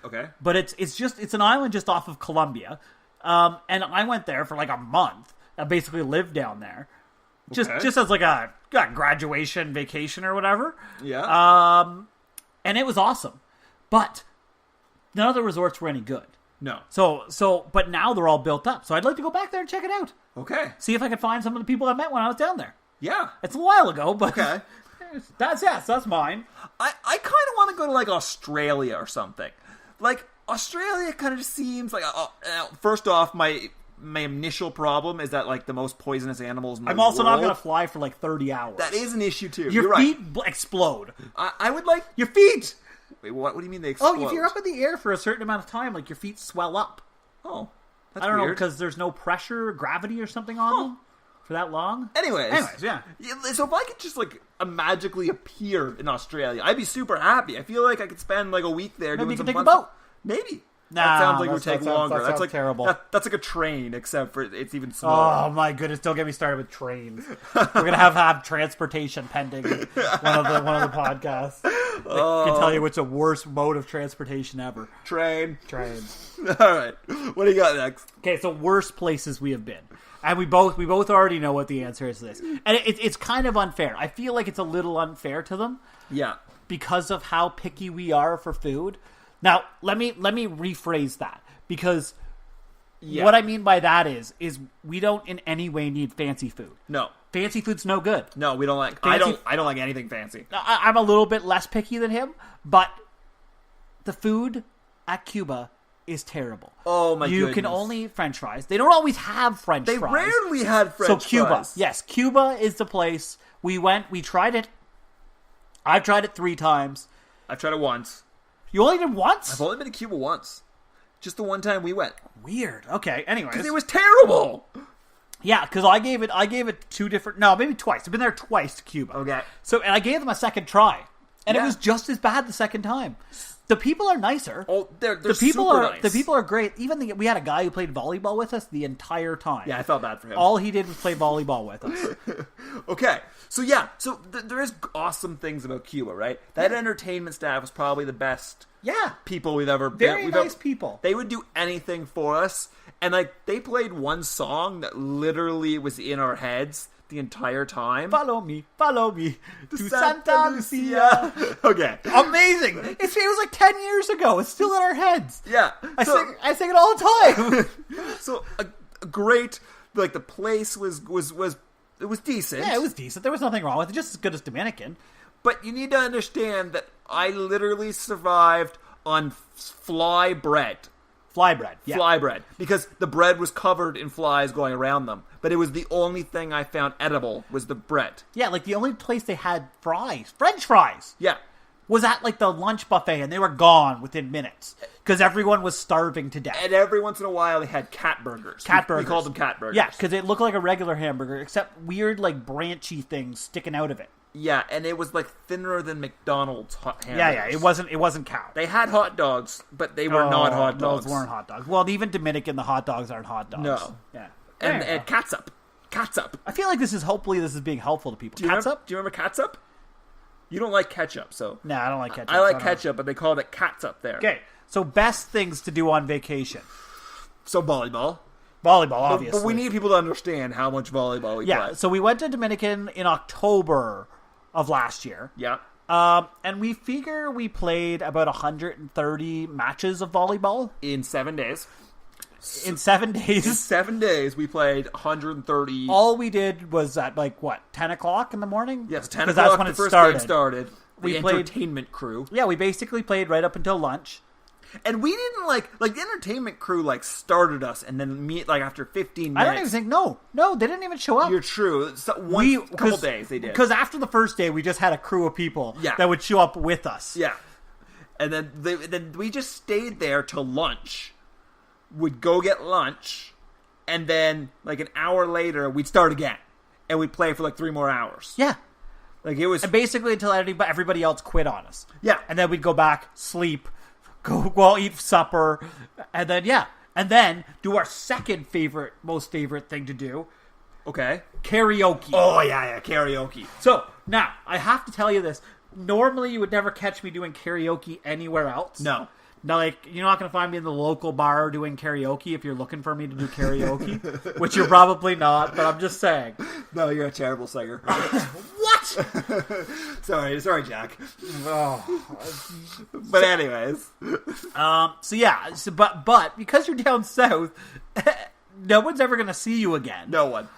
Okay. But it's an island just off of Colombia. And I went there for like a month. I basically lived down there. Just as like a graduation vacation or whatever. Yeah. And it was awesome. But none of the resorts were any good. No. But now they're all built up. So I'd like to go back there and check it out. Okay. See if I could find some of the people I met when I was down there. Yeah. It's a while ago, but okay. That's mine. I kind of want to go to like Australia or something. Like Australia kind of just seems like first off, my initial problem is that like the most poisonous animals in the I'm also world. not going to fly for like 30 hours. That is an issue too. Your You're feet right. explode. I would like your feet. Wait, what do you mean they explode? Oh, if you're up in the air for a certain amount of time, like your feet swell up. Oh, that's I don't know, weird. because there's no pressure or gravity or something on them for that long. Anyways, yeah. So if I could just like magically appear in Australia, I'd be super happy. I feel like I could spend like a week there Maybe doing you some could take fun a boat. stuff. Maybe. Nah, that sounds like it would take longer. That That's sounds like terrible. That's like a train, except for it's even smaller. Oh my goodness! Don't get me started with trains. We're gonna have transportation pending one of the podcasts. I can tell you which is the worst mode of transportation ever. Train. Trains. All right. What do you got next? Okay, so worst places we have been, and we both already know what the answer is to this, and it's kind of unfair. I feel like it's a little unfair to them. Yeah. Because of how picky we are for food. Now, let me rephrase that, because what I mean by that is we don't in any way need fancy food. No. Fancy food's no good. No, we don't like I don't like anything fancy. I'm a little bit less picky than him, but the food at Cuba is terrible. Oh my goodness. You can only French fries. They don't always have French fries. They rarely had French fries. So Cuba. Yes, Cuba is the place. We tried it. I've tried it 3 times. I've tried it once. You only did once? I've only been to Cuba once. Just the one time we went. Weird. Okay, anyways. Because it was terrible! Yeah, because I gave it 2 different... No, maybe twice. I've been there twice to Cuba. Okay. So, and I gave them a second try. And it was just as bad the second time. The people are nicer. Oh, they're the people super are nice. The people are great. Even we had a guy who played volleyball with us the entire time. Yeah, I felt bad for him. All he did was play volleyball with us. Okay, so yeah, there is awesome things about Cuba, right? That entertainment staff was probably the best. Yeah, people we've ever very nice people. They would do anything for us, and like they played one song that literally was in our heads the entire time. Follow me to Santa Lucia. Okay, amazing. It was like 10 years ago. It's still in our heads. Yeah, I sing it all the time. So a great, like the place was it was decent. Yeah, it was decent. There was nothing wrong with it. Just as good as Dominican. But you need to understand that I literally survived on fly bread. Fly bread. Yeah. Fly bread. Because the bread was covered in flies going around them. But it was the only thing I found edible was the bread. Yeah, like the only place they had fries, French fries. Yeah. Was at like the lunch buffet, and they were gone within minutes. Because everyone was starving to death. And every once in a while they had cat burgers. We called them cat burgers. Yeah, because it looked like a regular hamburger, except weird like branchy things sticking out of it. Yeah, and it was like thinner than McDonald's hot hamburgers. Yeah, it wasn't cow. They had hot dogs, but they were not hot dogs. Those weren't hot dogs. Well, even Dominican, the hot dogs aren't hot dogs. No. Yeah. And catsup. Catsup. I feel like this is being helpful to people. Do you remember catsup? You don't like ketchup, so... No, I don't like ketchup. I like ketchup, but they called it catsup there. Okay, so best things to do on vacation. So volleyball. Volleyball, obviously. But we need people to understand how much volleyball we play. Yeah, so we went to Dominican in October of last year. Yeah. And we figure we played about 130 matches of volleyball. In 7 days. In 7 days. In 7 days, we played 130. All we did was at, 10 o'clock in the morning? Yes, 10 o'clock. Because that's when the it first started. game started. We the played, entertainment crew. Yeah, we basically played right up until lunch. And we didn't, the entertainment crew, started us and then meet, after 15 minutes. I don't even think, no, they didn't even show up. You're true. A couple days they did. Because after the first day, we just had a crew of people that would show up with us. Yeah. And then we just stayed there till lunch. Would go get lunch, and then, an hour later, we'd start again. And we'd play for, 3 more hours. Yeah. It was... And basically until everybody else quit on us. Yeah. And then we'd go back, sleep, go eat supper, and then, do our second most favorite thing to do. Okay. Karaoke. Oh, yeah, karaoke. So, now, I have to tell you this. Normally, you would never catch me doing karaoke anywhere else. No. Now, like, you're not going to find me in the local bar doing karaoke if you're looking for me to do karaoke, which you're probably not, but I'm just saying. No, you're a terrible singer. What? sorry, Jack. Oh. But anyways. But because you're down south, no one's ever going to see you again. No one.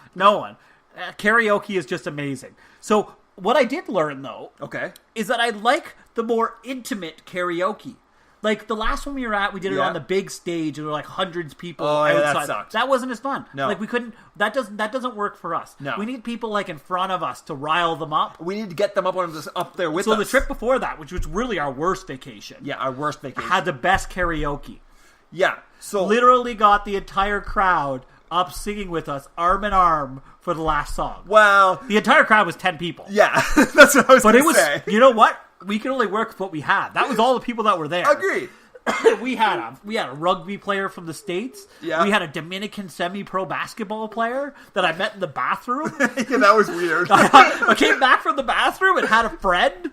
Karaoke is just amazing. So, what I did learn, though, is that I like the more intimate karaoke. Like, the last one we were at, we did it on the big stage, and there were, like, hundreds of people outside. Yeah, that sucked. That wasn't as fun. No. Like, we couldn't... That doesn't work for us. No. We need people, like, in front of us to rile them up. We need to get them up there with us. So the trip before that, which was really our worst vacation... Yeah, our worst vacation. ...had the best karaoke. Yeah, so... Literally got the entire crowd up singing with us, arm in arm, for the last song. Well... The entire crowd was 10 people. Yeah, that's what I was going to say. But it was... You know what? We could only work with what we had. That was all the people that were there. Agreed. we had a rugby player from the States. Yeah. We had a Dominican semi-pro basketball player that I met in the bathroom. Yeah, that was weird. I came back from the bathroom and had a friend.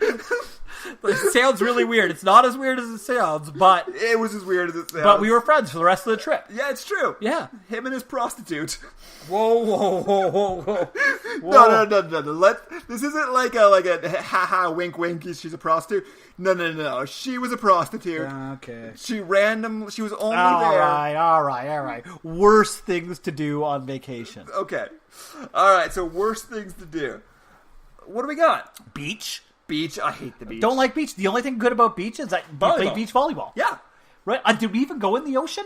It sounds really weird. It's not as weird as it sounds, but... It was as weird as it sounds. But we were friends for the rest of the trip. Yeah, it's true. Yeah. Him and his prostitute. Whoa. No. This isn't like a ha-ha, wink, she's a prostitute. No. She was a prostitute. Okay. She was only there. All right. Worst things to do on vacation. Okay. All right, so worst things to do. What do we got? Beach. I hate the beach. Don't like beach. The only thing good about beach is that you play beach volleyball. Yeah. Right? Did we even go in the ocean?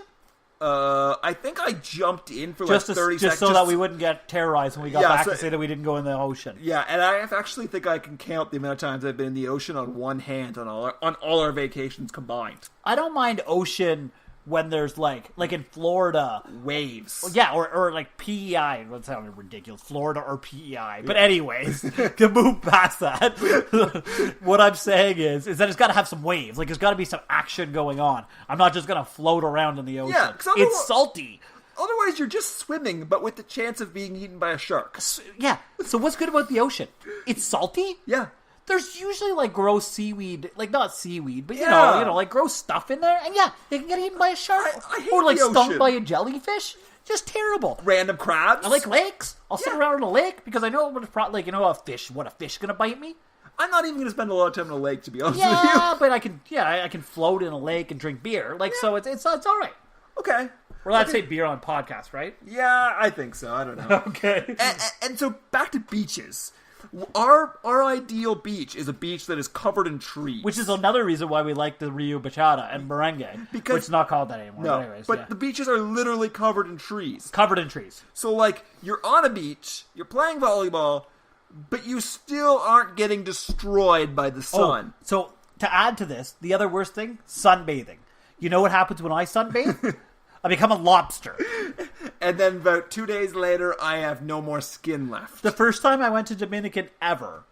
I think I jumped in for 30 seconds. Just so that we wouldn't get terrorized when we got back to say that we didn't go in the ocean. Yeah, and I actually think I can count the amount of times I've been in the ocean on one hand on all our vacations combined. I don't mind ocean when there's like in Florida, waves. Yeah, or like PEI. That sounded ridiculous. Florida or PEI. But anyways, to move past that, what I'm saying is that it's got to have some waves. Like, there's got to be some action going on. I'm not just gonna float around in the ocean. Yeah, it's salty. Otherwise, you're just swimming, but with the chance of being eaten by a shark. Yeah. So what's good about the ocean? It's salty. Yeah. There's usually, like, gross seaweed, like, not seaweed, but, you know, like, gross stuff in there. And, yeah, they can get eaten by a shark. I hate or, like, the stung ocean. by a jellyfish. Just terrible. Random crabs. I like lakes. I'll sit around in a lake because I know what a fish gonna bite me. I'm not even going to spend a lot of time in a lake, to be honest with you. Yeah, but I can float in a lake and drink beer. Like, so it's all right. Okay. We're allowed to say beer on podcast, right? Yeah, I think so. I don't know. Okay. And so, back to beaches. Our ideal beach is a beach that is covered in trees. Which is another reason why we like the Rio Bachata and Merengue. Because it's not called that anymore. No, anyways, but the beaches are literally covered in trees. Covered in trees. So, like, you're on a beach, you're playing volleyball, but you still aren't getting destroyed by the sun. Oh, so, to add to this, the other worst thing, sunbathing. You know what happens when I sunbathe? I become a lobster. And then about 2 days later, I have no more skin left. The first time I went to Dominican ever,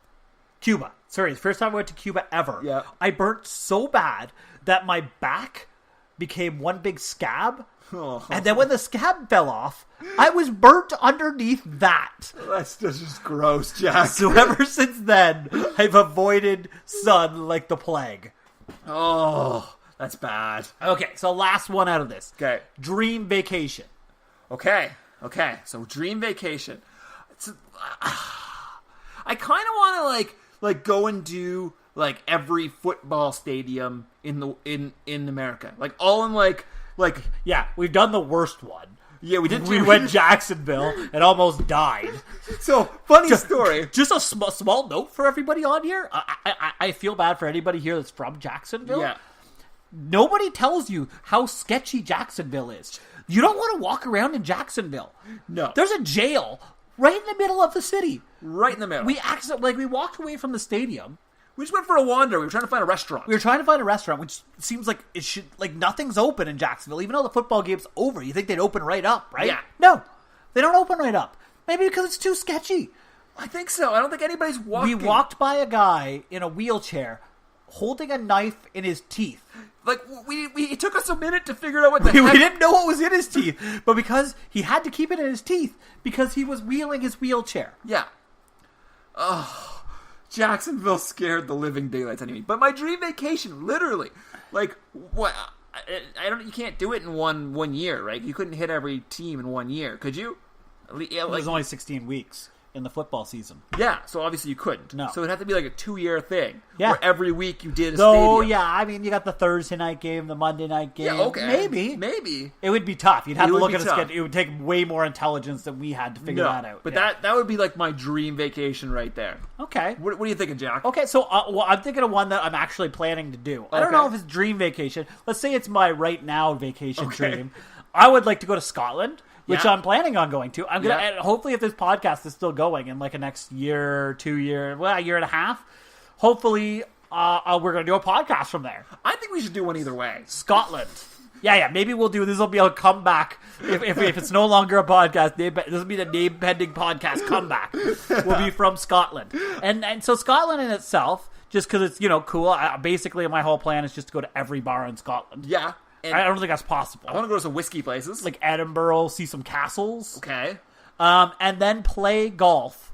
Cuba. Sorry, the first time I went to Cuba ever. Yeah. I burnt so bad that my back became one big scab. Oh. And then when the scab fell off, I was burnt underneath that. That's just gross, Jack. So ever since then, I've avoided sun like the plague. Oh, that's bad. Okay, so last one out of this. Okay. Dream vacation. Okay. So dream vacation. I kind of want to like go and do like every football stadium in America, like all in like yeah, we've done the worst one. Yeah, we did. We went Jacksonville and almost died. So funny story. Just a small note for everybody on here. I feel bad for anybody here that's from Jacksonville. Yeah. Nobody tells you how sketchy Jacksonville is. You don't want to walk around in Jacksonville. No. There's a jail right in the middle of the city. Right in the middle. We walked away from the stadium. We just went for a wander. We were trying to find a restaurant. Which seems like it should, like, nothing's open in Jacksonville. Even though the football game's over, you think they'd open right up, right? Yeah. No, they don't open right up. Maybe because it's too sketchy. I think so. I don't think anybody's walking. We walked by a guy in a wheelchair holding a knife in his teeth. Like, it took us a minute to figure out what the heck. We didn't know what was in his teeth. But because he had to keep it in his teeth, because he was wheeling his wheelchair. Yeah. Oh, Jacksonville scared the living daylights out of me. But my dream vacation, literally. Like, what? I don't. You can't do it in one year, right? You couldn't hit every team in 1 year, could you? Yeah, There's only 16 weeks in the football season. Yeah, so obviously you couldn't. No. So it'd have to be like a 2-year thing. Yeah. Where every week you did a So, stadium. yeah, I mean, you got the Thursday night game, the Monday night game. Yeah, okay. Maybe. It would be tough. You'd have It to would look be at a tough. schedule. It would take way more intelligence than we had to figure that out. But Yeah. that would be like my dream vacation right there. Okay. What are you thinking, Jack? Okay, so well, I'm thinking of one that I'm actually planning to do. I don't Okay. know if it's dream vacation. Let's say it's my right now vacation Okay. dream. I would like to go to Scotland, which Yeah. I'm planning on going to. I'm gonna Yeah. and hopefully if this podcast is still going in like a next year, 2 year, well, a year and a half, hopefully we're gonna do a podcast from there. I think we should do one either way. Scotland. Yeah. Maybe we'll do this. Will be a comeback if it's no longer a podcast. This will be the name pending podcast comeback. Will be from Scotland, and so Scotland in itself, just because it's cool. Basically, my whole plan is just to go to every bar in Scotland. Yeah. And I don't think that's possible. I want to go to some whiskey places. Like Edinburgh, see some castles, Okay. and then play golf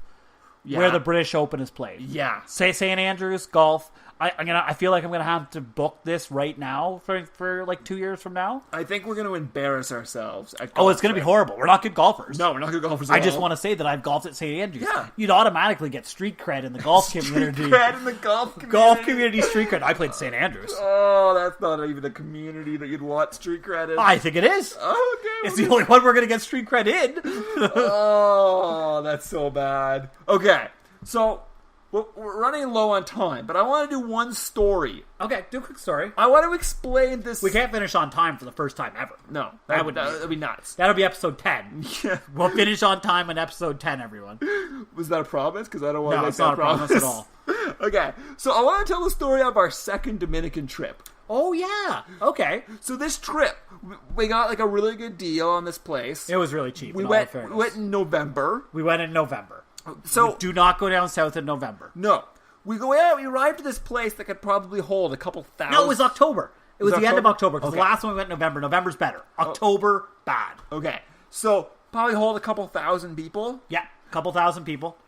Yeah. where the British Open is played. Yeah. Say St. Andrews golf. I feel like I'm gonna have to book this right now for like 2 years from now. I think we're going to embarrass ourselves. At Oh, it's gonna be golf, horrible. We're not good golfers. right? No, we're not good golfers. I just want to say that I've golfed at St. Andrews. Yeah. You'd automatically get street cred in the golf community. Cred in the golf community. Golf community street cred. I played St. Andrews. Oh, that's not even a community that you'd want street cred in. I think it is. Oh, okay. It's the only one we're gonna get street cred in. Oh, that's so bad. Okay, so we're running low on time, but I want to do one story. Okay, do a quick story. I want to explain this. We can't finish on time for the first time ever. No, That would that'd be nuts. That'll be episode 10. Yeah. We'll finish on time in episode 10, everyone. Was that a promise? Because I don't want to No, make it's that not a promise at all. Okay, so I want to tell the story of our second Dominican trip. Oh, yeah. Okay. So this trip, we got like a really good deal on this place. It was really cheap. We in all went fairness. in November. We went in November. So Do not go down south in November. no, we go out. We arrived at this place that could probably hold a couple thousand. No, it was October. It was the end of October? October because Okay. the last one we went in November. November's better. October, bad. Okay, so probably hold a couple thousand people. Yeah, couple thousand people.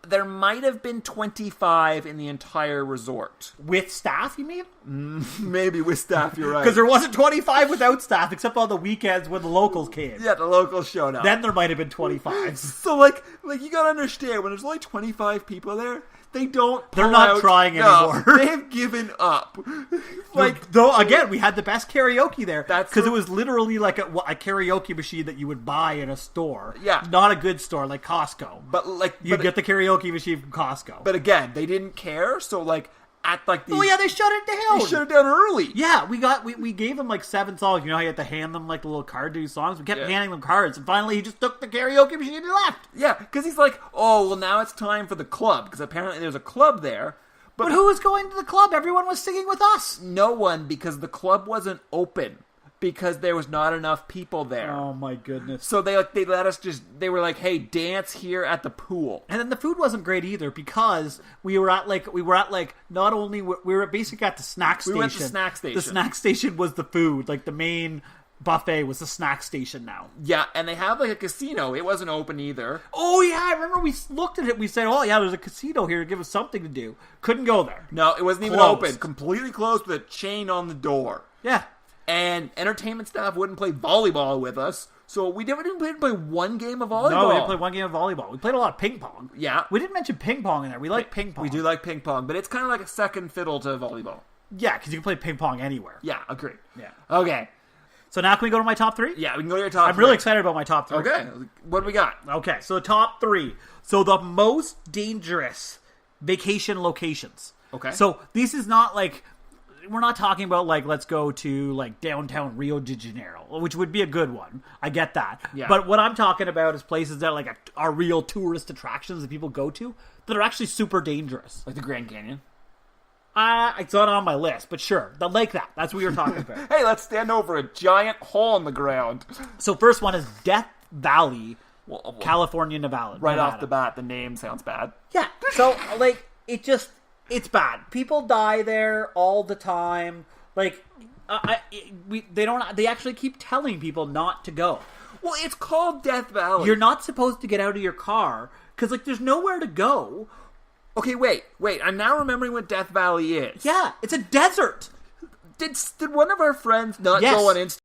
There might have been 25 in the entire resort. With staff, you mean? Maybe with staff, you're right. Because there wasn't 25 without staff, except on the weekends when the locals came. Yeah, the locals showed up. Then there might have been 25. So, like you gotta understand, when there's only 25 people there, they don't They're pull not out- trying No, anymore. They've given up. Like, Though, again, we had the best karaoke there. That's because the- it was literally like a karaoke machine that you would buy in a store. Yeah. Not a good store like Costco. but like, You'd get the karaoke machine from Costco. But again, they didn't care. So, like, at like the oh, yeah, they shut it down. they shut it down early. Yeah, we gave them like 7 songs. You know how you had to hand them like the little card to do songs? We kept Yeah. handing them cards, and finally he just took the karaoke machine and left. Yeah, because he's like, oh, well, now it's time for the club. Because apparently there's a club there. But who was going to the club? Everyone was singing with us. No one, because the club wasn't open. Because there was not enough people there. Oh my goodness. So they let us they were like, hey, dance here at the pool. And then the food wasn't great either because we were at not only we were basically at the snack station. We went to the snack station. The snack station was the food. Like the main buffet was the snack station now. Yeah, and they have like a casino. It wasn't open either. Oh yeah, I remember we looked at it. We said, "Oh yeah, there's a casino here to give us something to do." Couldn't go there. No, it wasn't even Closed. open. Completely closed with a chain on the door. Yeah. And entertainment staff wouldn't play volleyball with us. So we didn't play one game of volleyball. No, we didn't play one game of volleyball. We played a lot of ping pong. Yeah. We didn't mention ping pong in there. We like ping pong. We do like ping pong, but it's kind of like a second fiddle to volleyball. Yeah, because you can play ping pong anywhere. Yeah, agreed. Yeah. Okay. So now can we go to my top 3? Yeah, we can go to your top I'm three. really excited about my top 3. Okay. What do we got? Okay, so the top 3. So the most dangerous vacation locations. Okay. So this is not like, we're not talking about like, let's go to like downtown Rio de Janeiro, which would be a good one. I get that. Yeah. But what I'm talking about is places that like are real tourist attractions that people go to that are actually super dangerous. Like the Grand Canyon. It's not on my list, but sure. Like that. That's what you're talking about. Hey, let's stand over a giant hole in the ground. So first one is Death Valley, Well, California, Nevada. right off the bat, the name sounds bad. Yeah. So, like, it's bad. People die there all the time. Like, they actually keep telling people not to go. Well, it's called Death Valley. You're not supposed to get out of your car because, like, there's nowhere to go. Okay, wait. I'm now remembering what Death Valley is. Yeah, it's a desert. Did one of our friends not Yes. go on Instagram